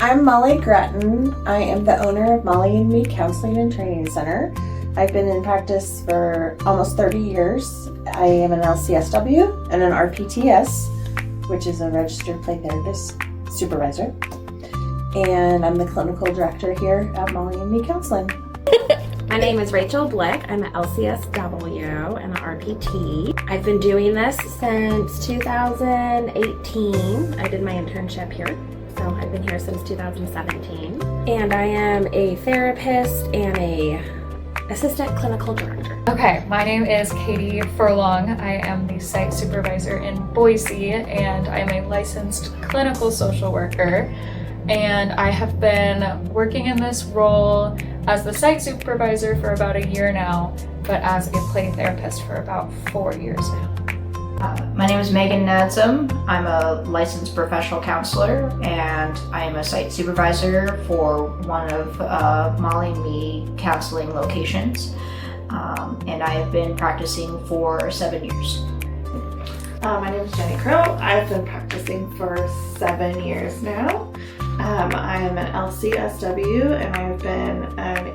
I'm Molly Grattan. I am the owner of Molly and Me Counseling and Training Center. I've been in practice for almost 30 years. I am an LCSW and an RPTS, which is a registered play therapist supervisor. And I'm the clinical director here at Molly and Me Counseling. My name is Rachel Blick. I'm an LCSW and an RPT. I've been doing this since 2018. I did my internship here, so I've been here since 2017. And I am a therapist and a assistant clinical director. Okay, my name is Katie Furlong. I am the site supervisor in Boise, and I am a licensed clinical social worker. And I have been working in this role as the site supervisor for about a year now, but as a play therapist for about 4 years now. My name is Megan Nadsum. I'm a licensed professional counselor, and I am a site supervisor for one of Molly and Me counseling locations. And I have been practicing for 7 years. My name is Jenny Crow. I've been practicing for 7 years now. I am an LCSW and I've been an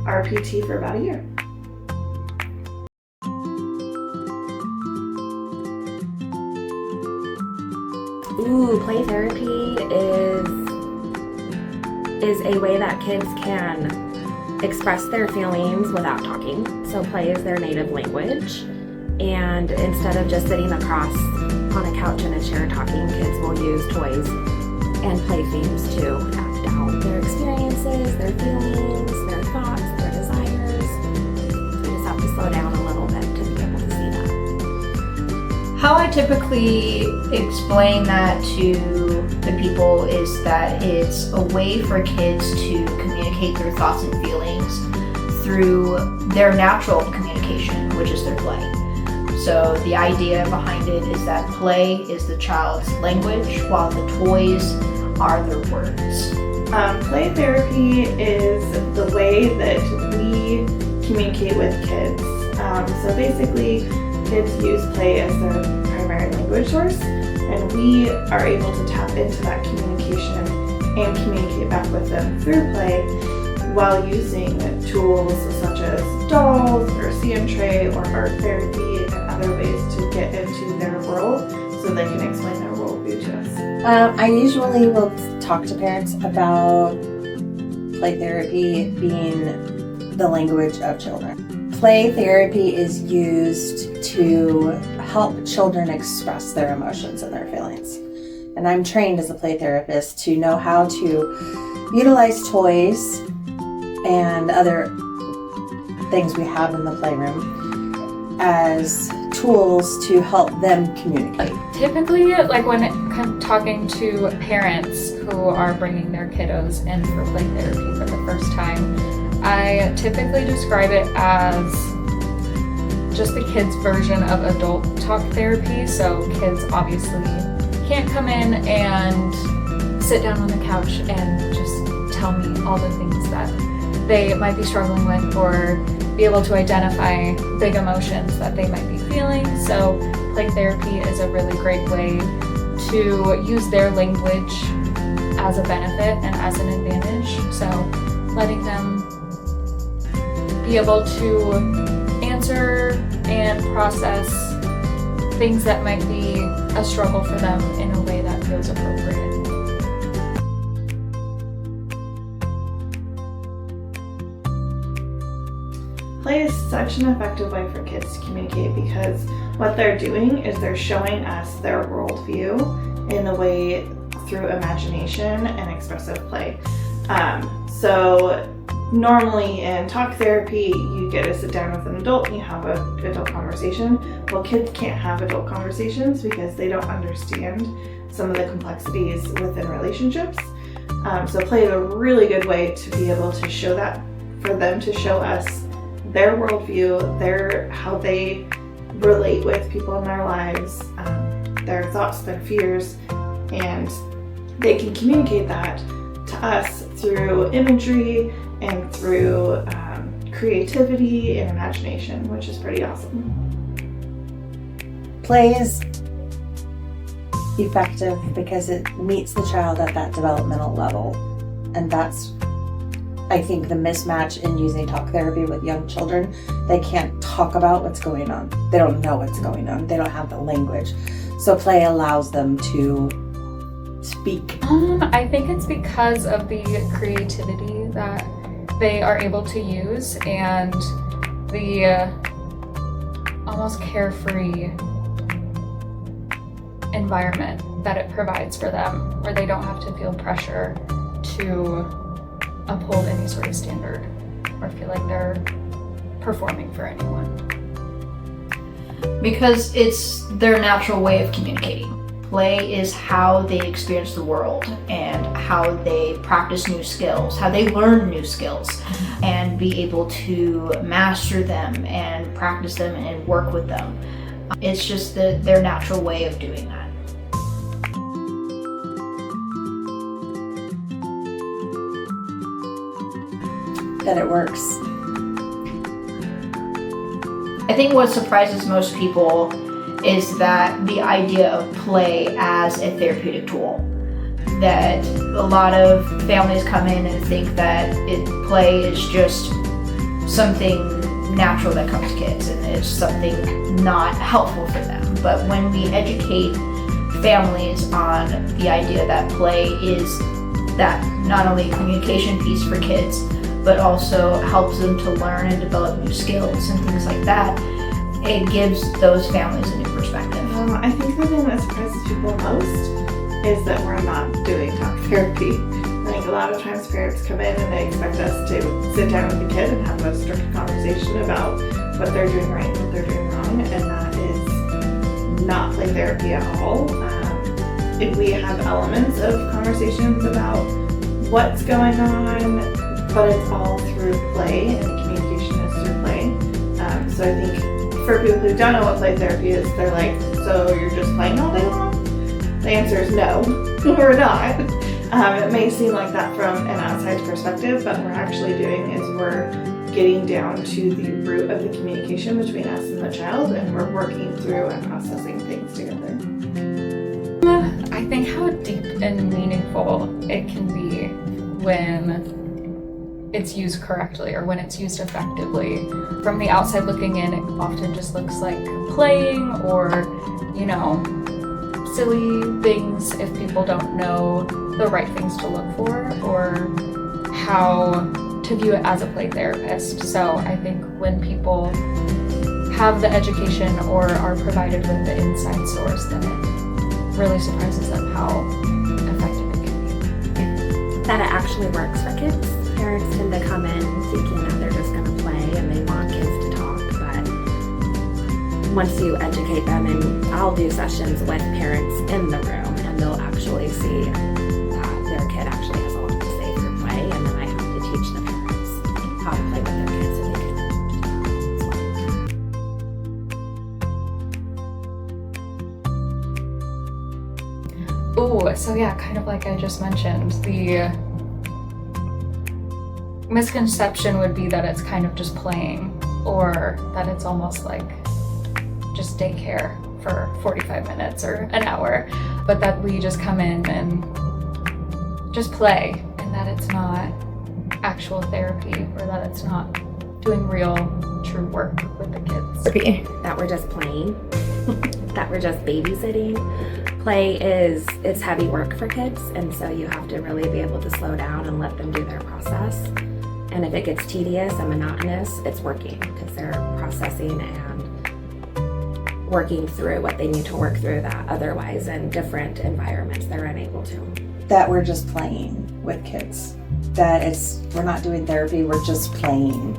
RPT for about a year. Ooh, play therapy is a way that kids can express their feelings without talking. So play is their native language. And instead of just sitting across on a couch in a chair talking, kids will use toys and play themes to act out their experiences, their feelings, their thoughts, their desires. We just have to slow down a little bit to be able to see that. How I typically explain that to the people is that it's a way for kids to communicate their thoughts and feelings through their natural communication, which is their play. So the idea behind it is that play is the child's language, while the toys are their words. Play therapy is the way that we communicate with kids. So basically, kids use play as their primary language source, and we are able to tap into that communication and communicate back with them through play while using tools such as dolls or CM Tray or art therapy and other ways to get into their world so they can explain their worldview to us. I usually will talk to parents about play therapy being the language of children. Play therapy is used to help children express their emotions and their feelings. And I'm trained as a play therapist to know how to utilize toys and other things we have in the playroom as tools to help them communicate. Typically, like when I'm talking to parents who are bringing their kiddos in for play therapy for the first time, I typically describe it as just the kids' version of adult talk therapy. So kids obviously can't come in and sit down on the couch and just tell me all the things that they might be struggling with or be able to identify big emotions that they might be feeling. So play therapy is a really great way to use their language as a benefit and as an advantage. So letting them be able to answer and process things that might be a struggle for them in a way that feels appropriate. Play is such an effective way for kids to communicate because what they're doing is they're showing us their worldview in a way through imagination and expressive play. So normally in talk therapy, you get to sit down with an adult and you have an adult conversation. Well, kids can't have adult conversations because they don't understand some of the complexities within relationships. So play is a really good way to be able to show that, for them to show us their worldview, how they relate with people in their lives, their thoughts, their fears, and they can communicate that to us through imagery and through creativity and imagination, which is pretty awesome. Play is effective because it meets the child at that developmental level. And that's, I think, the mismatch in using talk therapy with young children. They can't talk about what's going on. They don't know what's going on. They don't have the language. So play allows them to speak. I think it's because of the creativity that they are able to use and the almost carefree environment that it provides for them, where they don't have to feel pressure to uphold any sort of standard or feel like they're performing for anyone. Because it's their natural way of communicating. Play is how they experience the world and how they practice new skills, how they learn new skills and be able to master them and practice them and work with them. It's just their natural way of doing that. That it works. I think what surprises most people is that the idea of play as a therapeutic tool. That a lot of families come in and think that play is just something natural that comes to kids and it's something not helpful for them. But when we educate families on the idea that play is that not only a communication piece for kids, but also helps them to learn and develop new skills and things like that, it gives those families a new perspective. I think the thing that surprises people most is that we're not doing talk therapy. I think a lot of times parents come in and they expect us to sit down with the kid and have a strict conversation about what they're doing right and what they're doing wrong, and that is not play therapy at all. If we have elements of conversations about what's going on, but it's all through play, and the communication is through play. So I think for people who don't know what play therapy is, they're like, so you're just playing all day long? The answer is no, we're not. It may seem like that from an outside perspective, but what we're actually doing is we're getting down to the root of the communication between us and the child, and we're working through and processing things together. I think how deep and meaningful it can be when it's used correctly or when it's used effectively. From the outside looking in, it often just looks like playing or, silly things if people don't know the right things to look for or how to view it as a play therapist. So I think when people have the education or are provided with the inside source, then it really surprises them how effective it can be. That it actually works for kids. Parents tend to come in thinking that they're just going to play and they want kids to talk, but once you educate them, and I'll do sessions with parents in the room, and they'll actually see that their kid actually has a lot to say through play, and then I have to teach the parents how to play with their kids so they can as well. Oh, so yeah, kind of like I just mentioned, the misconception would be that it's kind of just playing or that it's almost like just daycare for 45 minutes or an hour, but that we just come in and just play and that it's not actual therapy or that it's not doing real, true work with the kids. That we're just playing, that we're just babysitting. Play it's heavy work for kids, and so you have to really be able to slow down and let them do their process. And if it gets tedious and monotonous, it's working because they're processing and working through what they need to work through that otherwise in different environments they're unable to. That we're just playing with kids. We're not doing therapy, we're just playing.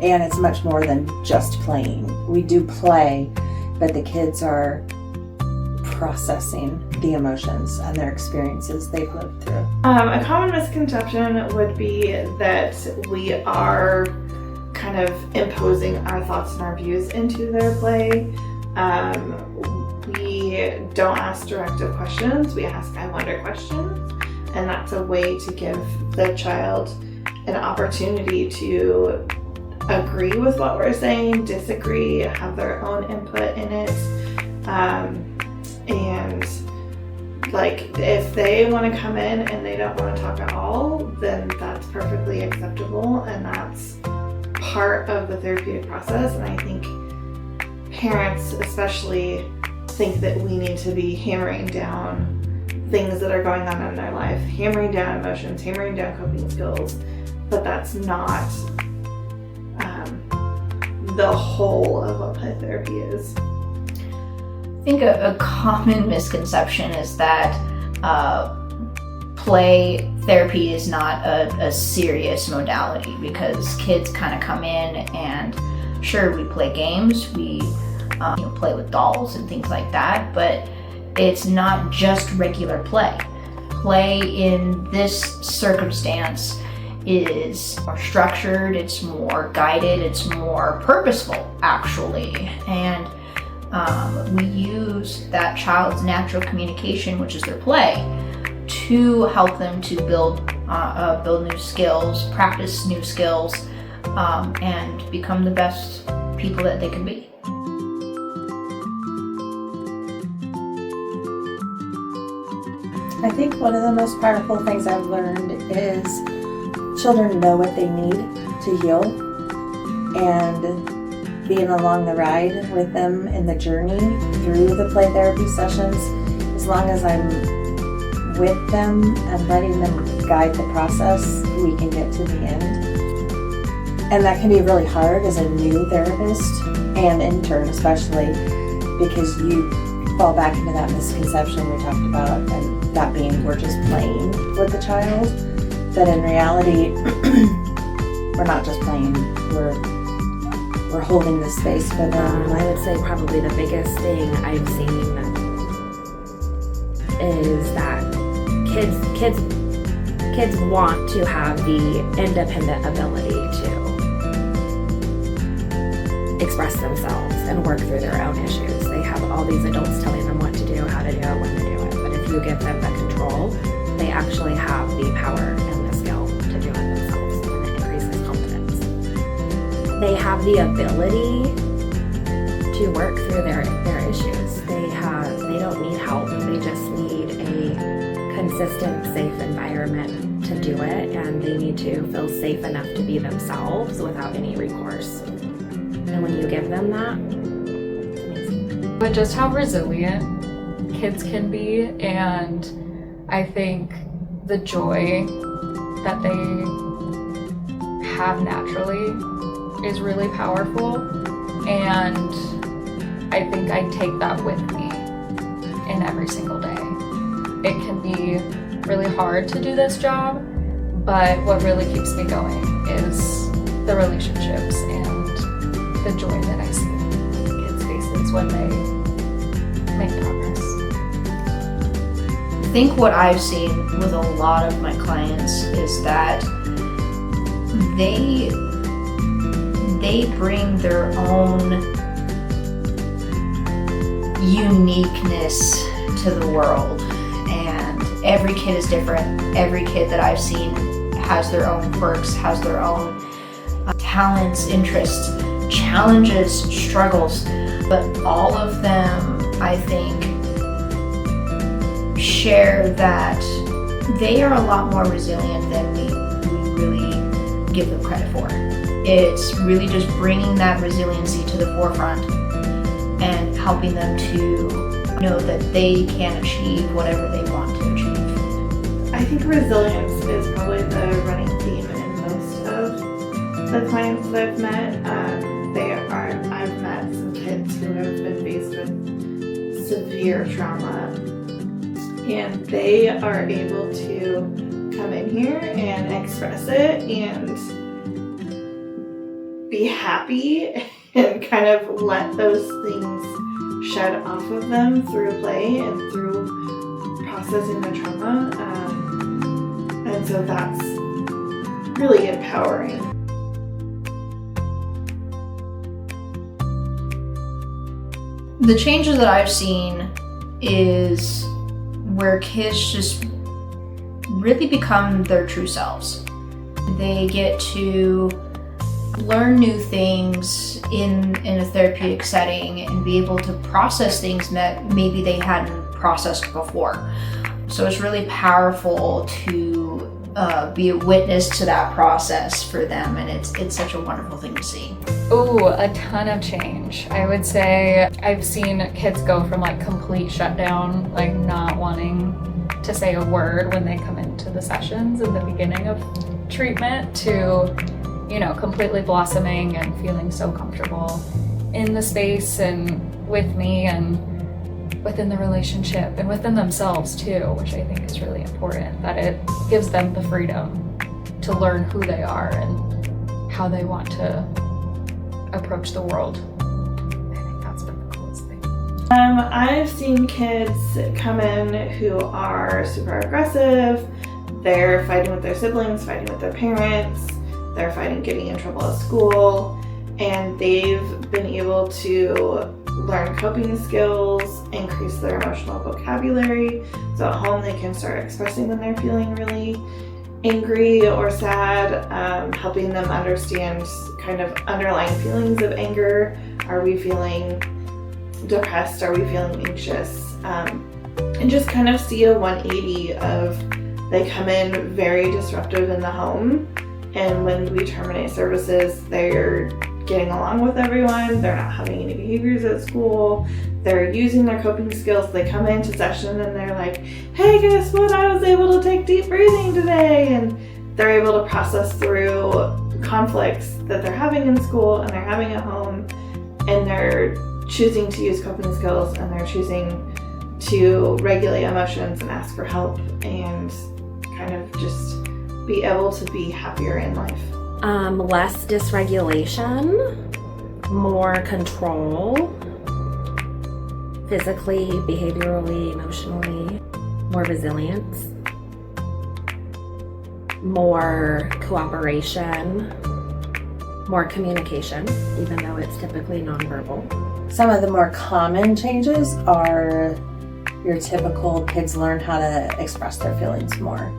And it's much more than just playing. We do play, but the kids are processing the emotions and their experiences they've lived through. A common misconception would be that we are kind of imposing our thoughts and our views into their play. We don't ask directive questions, we ask I wonder questions, and that's a way to give the child an opportunity to agree with what we're saying, disagree, have their own input in it, and Like, if they want to come in and they don't want to talk at all, then that's perfectly acceptable, and that's part of the therapeutic process. And I think parents especially think that we need to be hammering down things that are going on in their life, hammering down emotions, hammering down coping skills, but that's not the whole of what play therapy is. I think a common misconception is that play therapy is not a serious modality, because kids kind of come in and sure, we play games, we play with dolls and things like that, but it's not just regular play. Play in this circumstance is more structured, it's more guided, it's more purposeful actually, and we use that child's natural communication, which is their play, to help them to build new skills, practice new skills, and become the best people that they can be. I think one of the most powerful things I've learned is children know what they need to heal, and being along the ride with them in the journey through the play therapy sessions, as long as I'm with them and letting them guide the process, we can get to the end. And that can be really hard as a new therapist and intern especially, because you fall back into that misconception we talked about, and that being we're just playing with the child. But in reality, we're not just playing, we're holding the space for them. I would say probably the biggest thing I've seen is that kids want to have the independent ability to express themselves and work through their own issues. They have all these adults telling them what to do, how to do it, when to do it. But if you give them the control, they actually have the power and the skill to do it themselves, and it increases confidence. They have the ability to work through their issues. They don't need help. They just need a consistent, safe environment to do it, and they need to feel safe enough to be themselves without any recourse. And when you give them that, it's amazing. But just how resilient kids can be, and I think the joy that they have naturally is really powerful, and I think I take that with me in every single day. It can be really hard to do this job, but what really keeps me going is the relationships and the joy that I see in kids' faces when they make progress. I think what I've seen with a lot of my clients is that they bring their own uniqueness to the world, and every kid is different. Every kid that I've seen has their own quirks, has their own talents, interests, challenges, struggles, but all of them, I think, share that they are a lot more resilient than we really give them credit for. It's really just bringing that resiliency to the forefront and helping them to know that they can achieve whatever they want to achieve. I think resilience is probably the running theme in most of the clients that I've met. I've met some kids who have been faced with severe trauma, and they are able to come in here and express it and be happy and kind of let those things shed off of them through play and through processing the trauma. And so that's really empowering. The changes that I've seen is where kids just really become their true selves. They get to learn new things in a therapeutic setting and be able to process things that maybe they hadn't processed before. So it's really powerful to be a witness to that process for them, and it's such a wonderful thing to see. Ooh, a ton of change. I would say I've seen kids go from like complete shutdown, like not wanting to say a word when they come into the sessions in the beginning of treatment, to, you know, completely blossoming and feeling so comfortable in the space and with me and within the relationship and within themselves too, which I think is really important, that it gives them the freedom to learn who they are and how they want to approach the world. I think that's been the coolest thing. I've seen kids come in who are super aggressive. They're fighting with their siblings, fighting with their parents, they're fighting getting in trouble at school, and they've been able to learn coping skills, increase their emotional vocabulary, so at home they can start expressing when they're feeling really angry or sad, helping them understand kind of underlying feelings of anger. Are we feeling depressed? Are we feeling anxious? And just kind of see a 180 of, they come in very disruptive in the home, and when we terminate services, they're getting along with everyone, they're not having any behaviors at school, they're using their coping skills. They come into session and they're like, hey, guess what, I was able to take deep breathing today, and they're able to process through conflicts that they're having in school and they're having at home, and they're choosing to use coping skills, and they're choosing to regulate emotions and ask for help and kind of just be able to be happier in life. Less dysregulation, more control, physically, behaviorally, emotionally, more resilience, more cooperation, more communication, even though it's typically nonverbal. Some of the more common changes are your typical kids learn how to express their feelings more.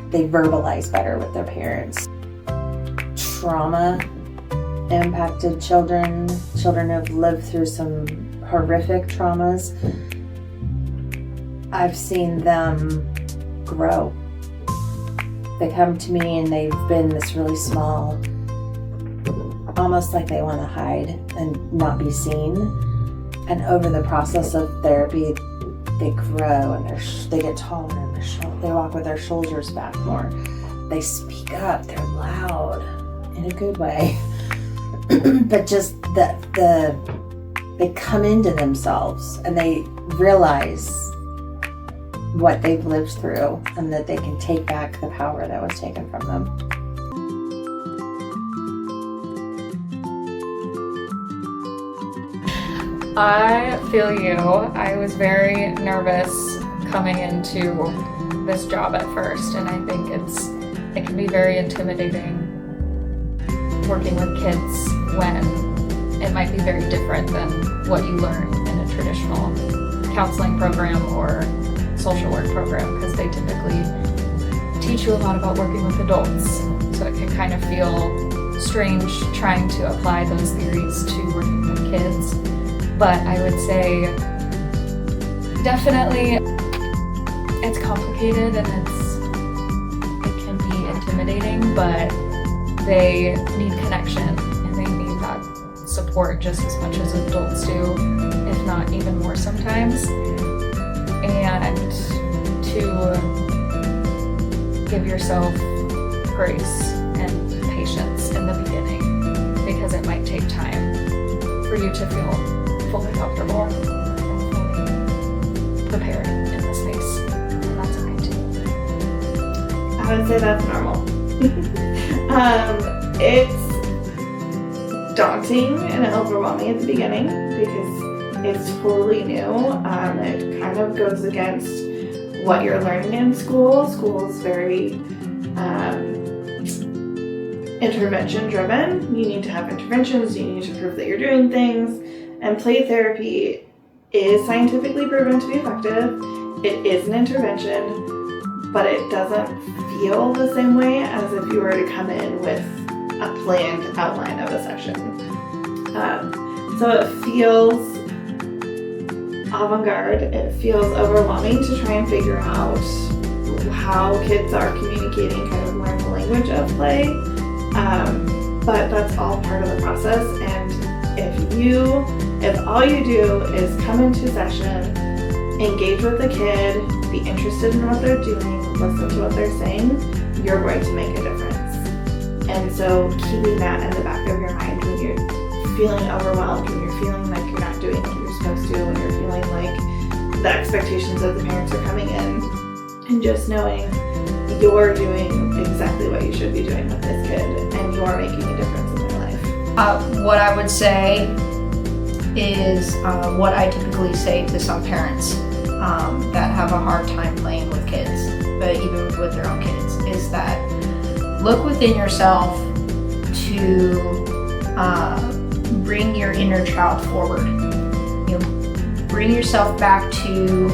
They verbalize better with their parents. Trauma impacted children who've lived through some horrific traumas. I've seen them grow. They come to me and they've been this really small, almost like they want to hide and not be seen. And over the process of therapy, they grow and they get taller and they walk with their shoulders back more. They speak up, they're loud in a good way. But just they come into themselves and they realize what they've lived through and that they can take back the power that was taken from them. I feel you. I was very nervous coming into this job at first, and I think it can be very intimidating working with kids when it might be very different than what you learn in a traditional counseling program or social work program, because they typically teach you a lot about working with adults. So it can kind of feel strange trying to apply those theories to working with kids. But I would say definitely it's complicated and it can be intimidating, but they need connection and they need that support just as much as adults do, if not even more sometimes. And to give yourself grace and patience in the beginning, because it might take time for you to feel fully comfortable and fully prepared in the space. And that's okay too. I would say that's normal. It's daunting and overwhelming at the beginning because it's totally new. It kind of goes against what you're learning in school. School is very intervention driven. You need to have interventions, you need to prove that you're doing things, and play therapy is scientifically proven to be effective. It is an intervention, but it doesn't feel the same way as if you were to come in with a planned outline of a session. So it feels avant-garde. It feels overwhelming to try and figure out how kids are communicating kind of more in the language of play. But that's all part of the process. And if all you do is come into session, engage with the kid, be interested in what they're doing, listen to what they're saying, you're going to make a difference. And so keeping that in the back of your mind when you're feeling overwhelmed, when you're feeling like you're not doing what you're supposed to, when you're feeling like the expectations of the parents are coming in, and just knowing you're doing exactly what you should be doing with this kid and you're making a difference in their life. What I would say is what I typically say to some parents that have a hard time playing with kids, but even with their own kids, is that look within yourself to bring your inner child forward. You know, bring yourself back to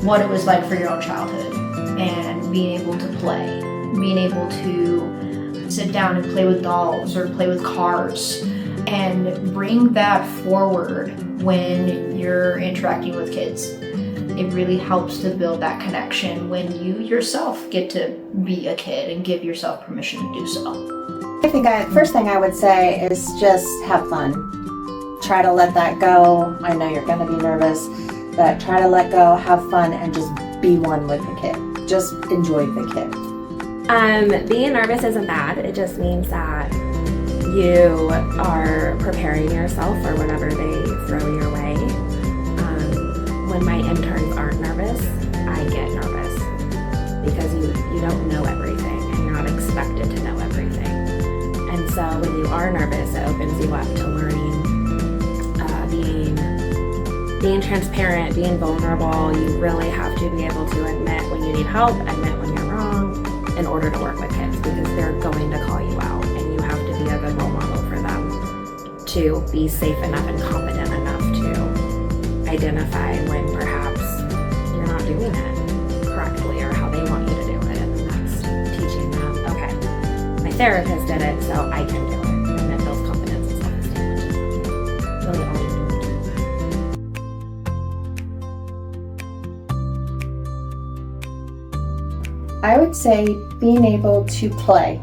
what it was like for your own childhood and being able to play, being able to sit down and play with dolls or play with cars, and bring that forward when you're interacting with kids. It really helps to build that connection when you yourself get to be a kid and give yourself permission to do so. I think first thing I would say is just have fun. Try to let that go. I know you're going to be nervous, but try to let go, have fun, and just be one with the kid. Just enjoy the kid. Being nervous isn't bad. It just means that you are preparing yourself for whatever they throw your way. When my interns aren't nervous, I get nervous because you don't know everything and you're not expected to know everything. And so when you are nervous, it opens you up to learning, being transparent, being vulnerable. You really have to be able to admit when you need help, admit when you're wrong in order to work with kids, because they're going to call you out and you have to be a good role model for them to be safe enough and competent enough to identify when perhaps you're not doing it correctly or how they want you to do it. And that's teaching them, okay, my therapist did it, so I can do it. And it builds confidence and self-esteem, which is really all you need to do. I would say being able to play.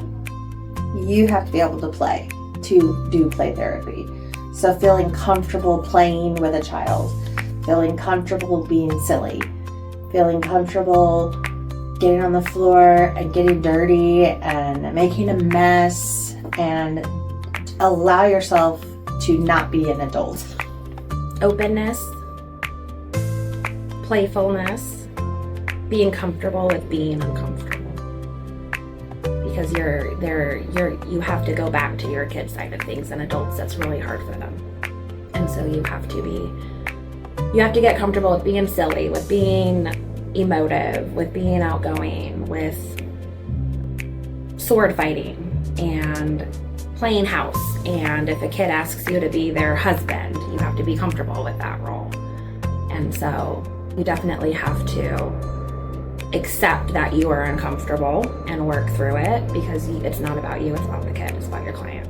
You have to be able to play to do play therapy. So feeling comfortable playing with a child, feeling comfortable being silly, feeling comfortable getting on the floor and getting dirty and making a mess, and allow yourself to not be an adult. Openness, playfulness, being comfortable with being uncomfortable. Because you have to go back to your kid side of things, and adults, that's really hard for them. And so you have to get comfortable with being silly, with being emotive, with being outgoing, with sword fighting and playing house. And if a kid asks you to be their husband, you have to be comfortable with that role. And so you definitely have to accept that you are uncomfortable and work through it, because it's not about you, it's about the kid, it's about your client.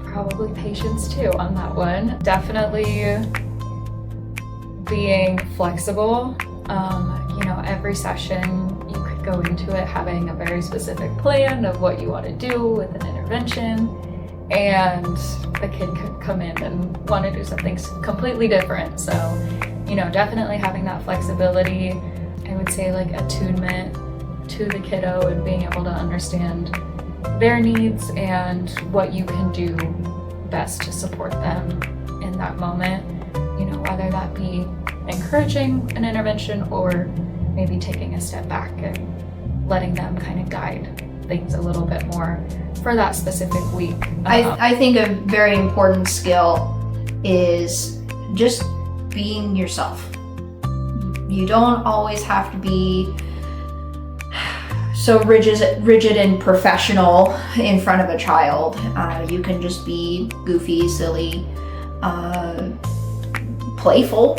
Probably patience too on that one. Definitely being flexible. Every session you could go into it having a very specific plan of what you want to do with an intervention, and the kid could come in and want to do something completely different. So, definitely having that flexibility. I would say like attunement to the kiddo and being able to understand their needs and what you can do best to support them in that moment, whether that be encouraging an intervention or maybe taking a step back and letting them kind of guide things a little bit more for that specific week. I think a very important skill is just being yourself. You don't always have to be so rigid and professional in front of a child. You can just be goofy, silly, playful,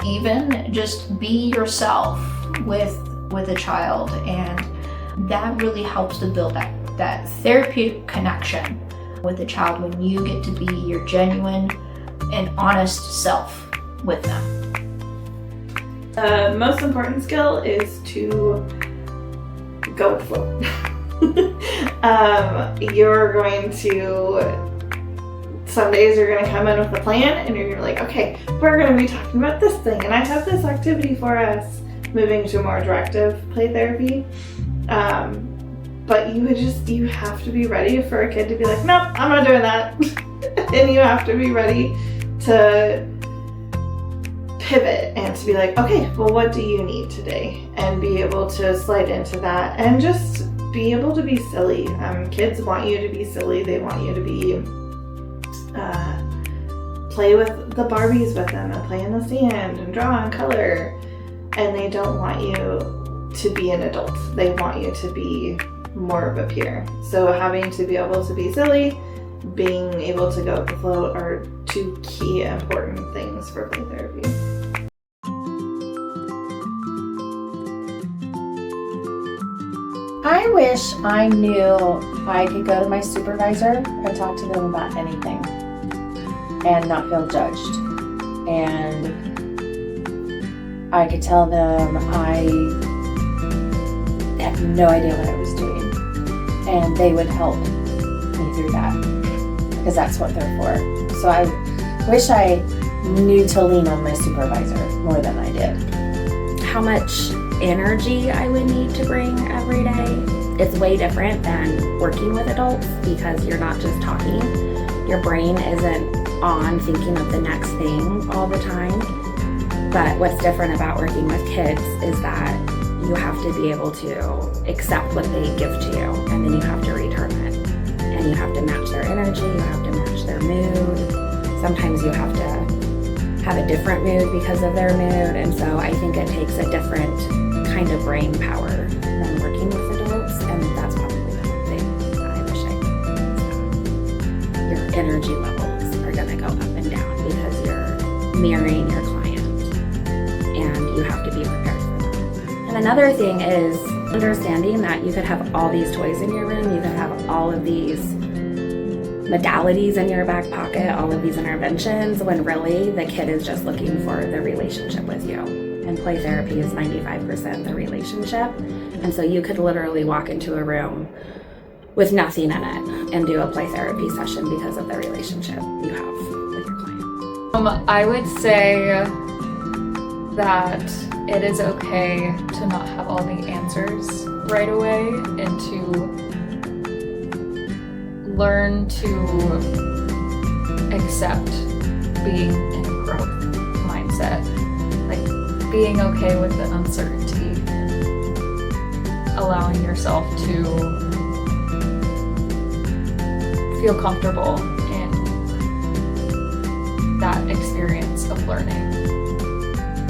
even. Just be yourself with a child, and that really helps to build that therapeutic connection with the child when you get to be your genuine and honest self with them? The most important skill is to go with the flow. You're going to, some days you're going to come in with a plan and you're like, okay, we're going to be talking about this thing and I have this activity for us, moving to more directive play therapy. But you have to be ready for a kid to be like, nope, I'm not doing that. And you have to be ready to pivot and to be like, okay, well, what do you need today? And be able to slide into that and just be able to be silly. Kids want you to be silly. They want you to be, play with the Barbies with them and play in the sand and draw and color. And they don't want you to be an adult. They want you to be more of a peer. So having to be able to be silly, being able to go with the flow are two key important things for play therapy. I wish I knew I could go to my supervisor and talk to them about anything and not feel judged. And I could tell them I had no idea what I was doing. And they would help me through that because that's what they're for. So I wish I knew to lean on my supervisor more than I did. How much energy I would need to bring every day. It's way different than working with adults because you're not just talking. Your brain isn't on thinking of the next thing all the time. But what's different about working with kids is that you have to be able to accept what they give to you, and then you have to return it. And you have to match their energy, you have to match their mood. Sometimes you have to have a different mood because of their mood, and so I think it takes a different kind of brain power than working with adults, and that's probably the one thing that I wish I could. Your energy levels are gonna go up and down because you're mirroring your client, and you have to be prepared for that. And another thing is understanding that you could have all these toys in your room, you could have all of these modalities in your back pocket, all of these interventions, when really the kid is just looking for the relationship with you. And play therapy is 95% the relationship. And so you could literally walk into a room with nothing in it and do a play therapy session because of the relationship you have with your client. I would say that it is okay to not have all the answers right away and to learn to accept being in a growth mindset. Like being okay with the uncertainty and allowing yourself to feel comfortable in that experience of learning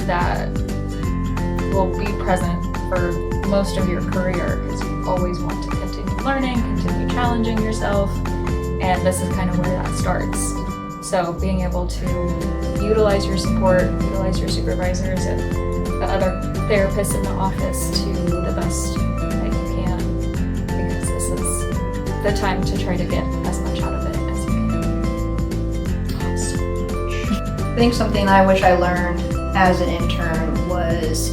that will be present for most of your career because you always want to continue learning, continue challenging yourself, and this is kind of where that starts. So being able to utilize your support, utilize your supervisors and the other therapists in the office to the best that you can, because this is the time to try to get as much out of it as you can. I think something I wish I learned as an intern was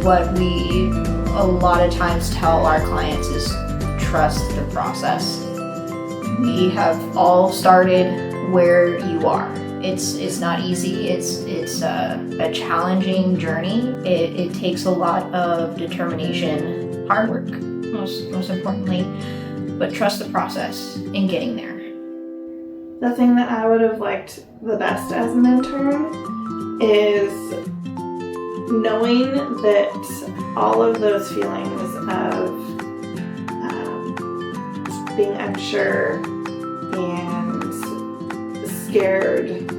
what we a lot of times tell our clients is trust the process. We have all started where you are. It's not easy. It's a challenging journey. It takes a lot of determination, hard work, most importantly, but trust the process in getting there. The thing that I would have liked the best as an intern is knowing that all of those feelings of being unsure and scared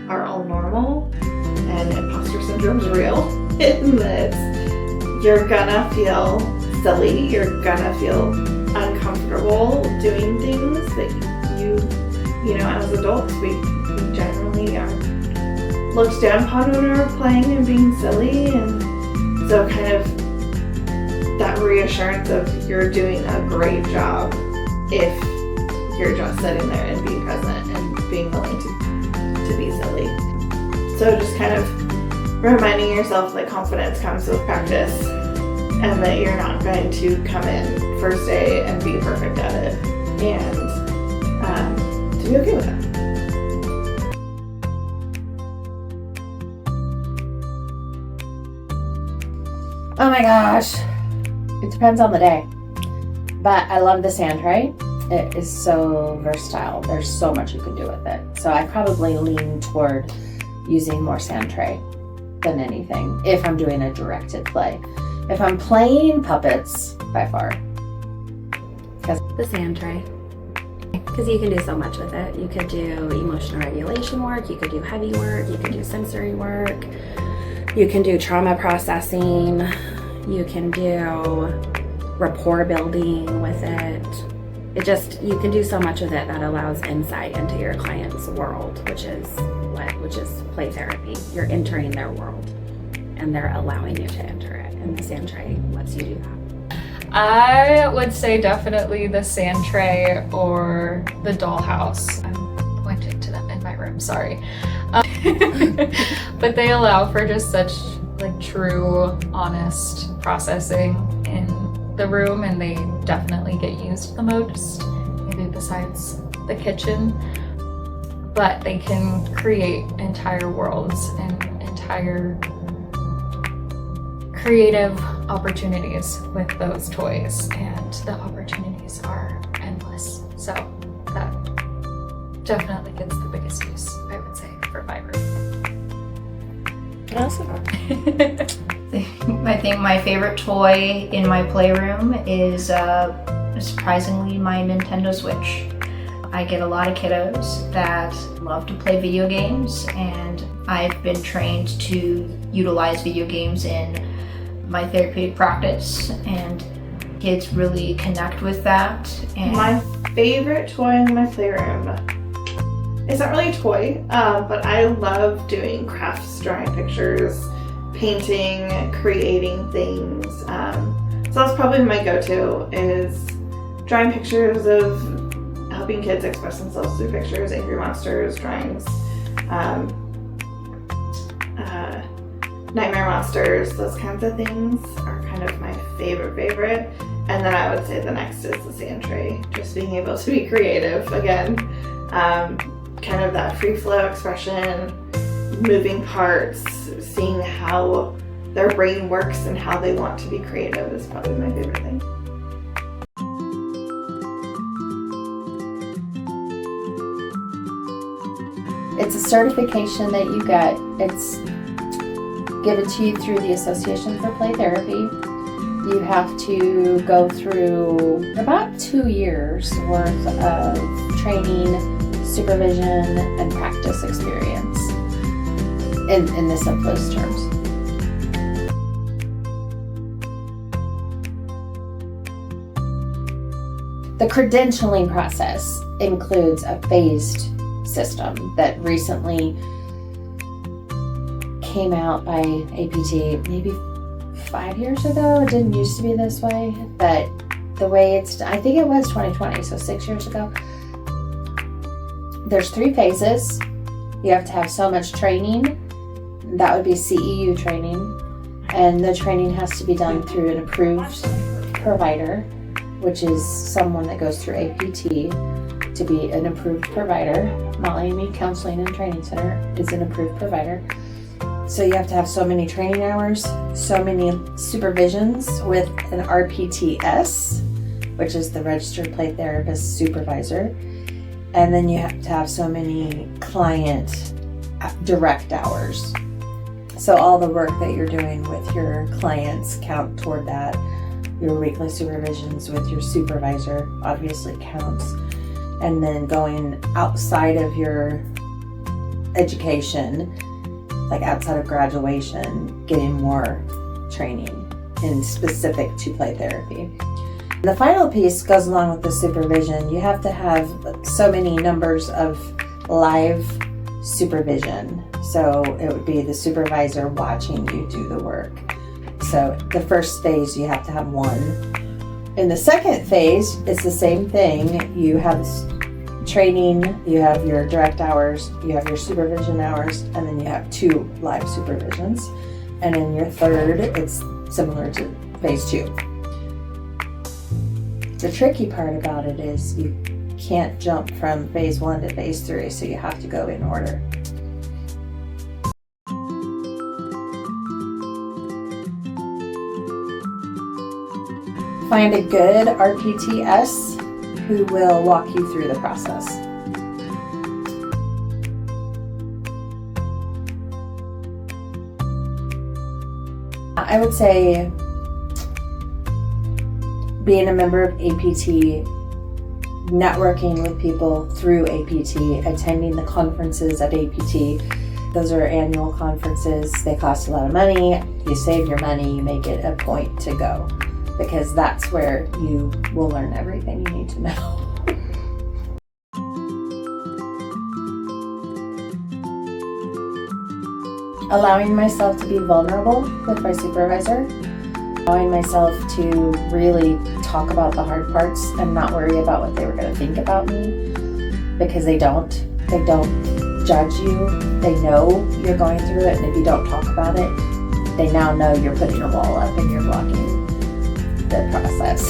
are all normal, and imposter syndrome is real, in that you're gonna feel silly, you're gonna feel uncomfortable doing things that you know, as adults, we generally are looked down upon when we're playing and being silly, and so kind of that reassurance of you're doing a great job if you're just sitting there and being present and being willing to So just kind of reminding yourself that confidence comes with practice and that you're not going to come in first day and be perfect at it, and to be okay with that. Oh my gosh, it depends on the day. But I love the sand tray. It is so versatile. There's so much you can do with it. So I probably lean toward using more sand tray than anything if I'm doing a directed play. If I'm playing puppets, by far. The sand tray. Because you can do so much with it. You could do emotional regulation work, you could do heavy work, you could do sensory work, you can do trauma processing, you can do rapport building with it. You can do so much with it that allows insight into your client's world, which is play therapy. You're entering their world and they're allowing you to enter it, and the sand tray lets you do that. I would say definitely the sand tray or the dollhouse. I'm pointing to them in my room, sorry. But they allow for just such like true, honest processing in the room, and they definitely get used the most, maybe besides the kitchen. But they can create entire worlds and entire creative opportunities with those toys, and the opportunities are endless. So that definitely gets the biggest use, I would say, for my room. Awesome. I think my favorite toy in my playroom is surprisingly my Nintendo Switch. I get a lot of kiddos that love to play video games, and I've been trained to utilize video games in my therapeutic practice, and kids really connect with that. And My favorite toy in my playroom, it's not really a toy, but I love doing crafts, drawing pictures, painting, creating things. So that's probably my go-to, is drawing pictures of helping kids express themselves through pictures, angry monsters, drawings, nightmare monsters, those kinds of things are kind of my favorite. And then I would say the next is the sand tray, just being able to be creative again, kind of that free flow expression, moving parts, seeing how their brain works and how they want to be creative is probably my favorite thing. It's a certification that you get. It's given to you through the Association for Play Therapy. You have to go through about 2 years worth of training, supervision, and practice experience in the simplest terms. The credentialing process includes a phased system that recently came out by APT maybe 5 years ago. It didn't used to be this way, but the way I think it was 2020, so 6 years ago. There's 3 phases. You have to have so much training. That would be CEU training, and the training has to be done through an approved provider, which is someone that goes through APT to be an approved provider. Miami Counseling and Training Center is an approved provider. So you have to have so many training hours, so many supervisions with an RPTS, which is the Registered Play Therapist Supervisor. And then you have to have so many client direct hours. So all the work that you're doing with your clients count toward that. Your weekly supervisions with your supervisor obviously counts. And then going outside of your education, like outside of graduation, getting more training in specific to play therapy. The final piece goes along with the supervision. You have to have so many numbers of live supervision. So it would be the supervisor watching you do the work. So the first phase, you have to have 1. In the second phase, it's the same thing. You have training, you have your direct hours, you have your supervision hours, and then you have 2 live supervisions. And in your third, it's similar to phase 2. The tricky part about it is you can't jump from phase 1 to phase 3, so you have to go in order. Find a good RPTS who will walk you through the process. I would say being a member of APT, networking with people through APT, attending the conferences at APT. Those are annual conferences. They cost a lot of money. You save your money, you make it a point to go, because that's where you will learn everything you need to know. Allowing myself to be vulnerable with my supervisor, allowing myself to really talk about the hard parts and not worry about what they were going to think about me, because they don't judge you. They know you're going through it, and if you don't talk about it, they now know you're putting a wall up and you're blocking the process.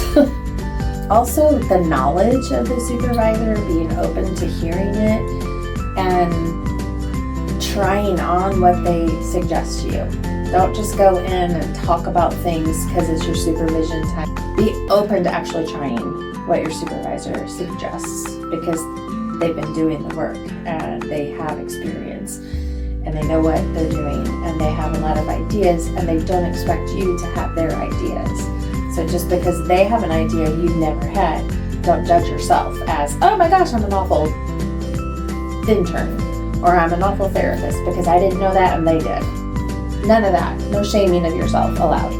Also, the knowledge of the supervisor, being open to hearing it and trying on what they suggest to you. Don't just go in and talk about things because it's your supervision time. Be open to actually trying what your supervisor suggests, because they've been doing the work and they have experience and they know what they're doing and they have a lot of ideas, and they don't expect you to have their ideas. So just because they have an idea you've never had, don't judge yourself as, oh my gosh, I'm an awful intern, or I'm an awful therapist because I didn't know that and they did. None of that. No shaming of yourself allowed.